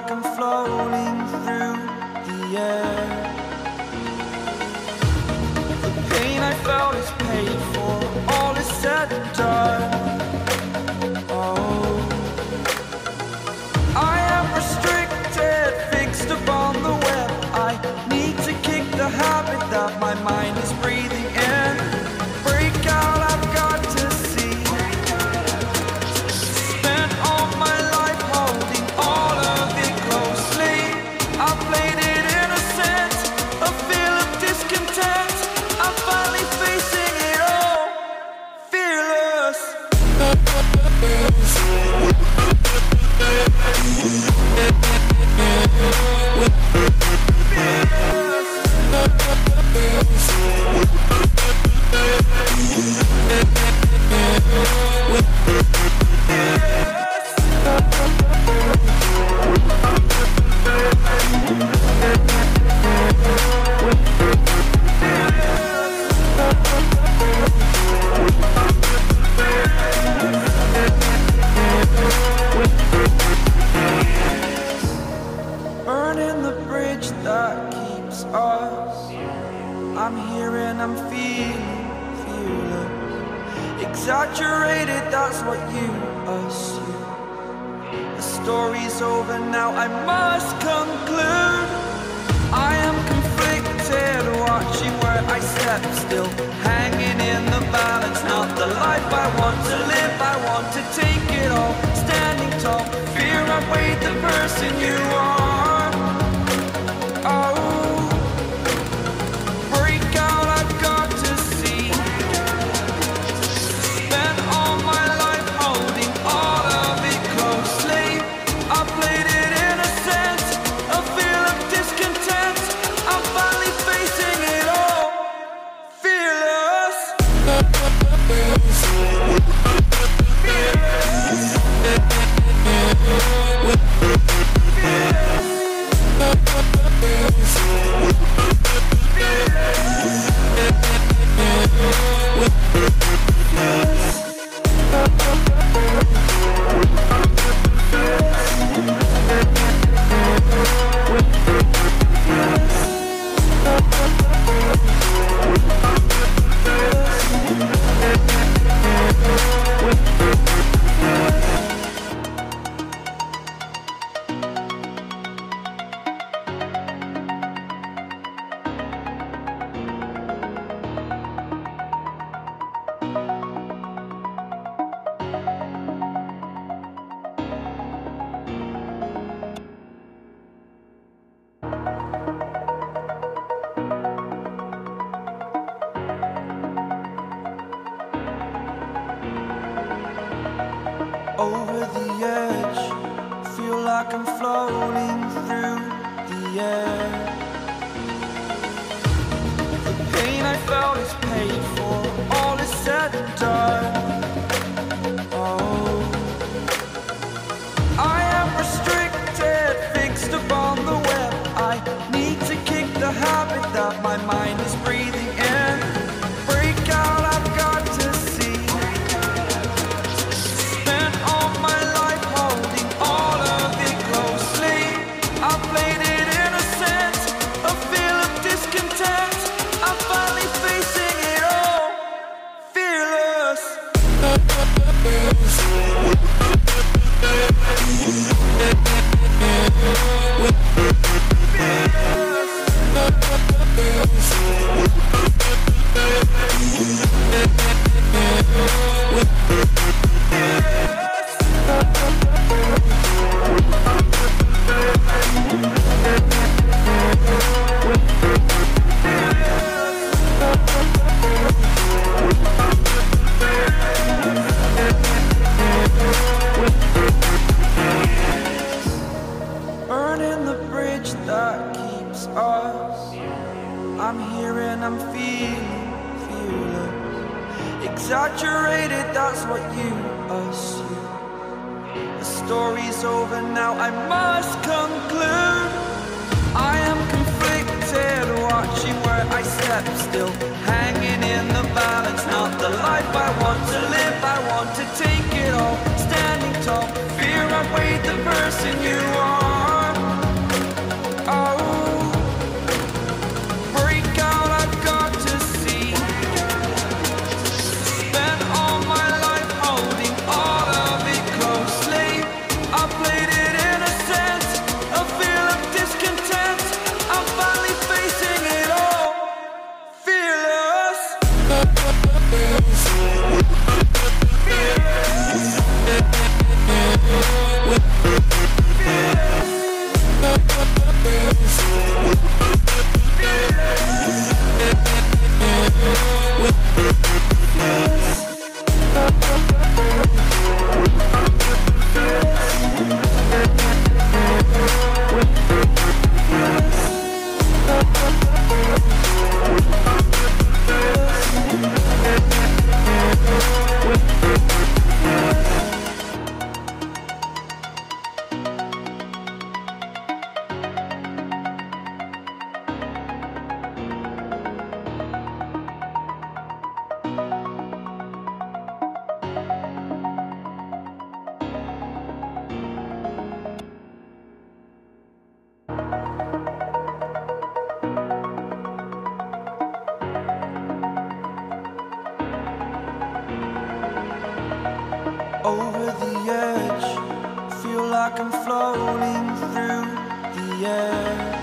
like I'm floating through the air. The pain I felt is paid for, all is said and done. Oh, I am restricted, fixed upon the web. I need to kick the habit that my mind is breathing in. Break out, I've got to see. Spent all my life holding all of it closely. I played it innocent, a feel of discontent. I'm finally facing it all, fearless. Burning the bridge that keeps us. I'm here and I'm feeling fearless. Exaggerated, that's what you assume. The story's over now, I must conclude. I am conflicted, watching where I step still, hanging in the balance. Not the life I want to live, I want to take it all. Standing tall, fear outweighed the person you are. Oh, break out, I've got to see. Spent all my life holding all of it closely. I played it innocent, a feel of discontent. I'm finally facing it all, fearless. Over the edge, feel like I'm floating through the air. The pain I felt is paid for, all is said and done. Oh, I am restricted, fixed upon the web. I need to kick the habit that my mind is breathing in. Break out, I've got to see. Spent all my life holding all of it closely. I played it innocent, a feel of discontent. I'm finally facing it all, fearless. Burning the bridge that keeps us. I'm here and I'm feeling fearless. Exaggerated, that's what you assume. The story's over now, I must conclude. I am conflicted, watching where I step still, hanging in the balance. Not the life I want to live, I want to take it all. Standing tall, fear outweighed the person you are. over the edge. Feel like I'm floating through the air.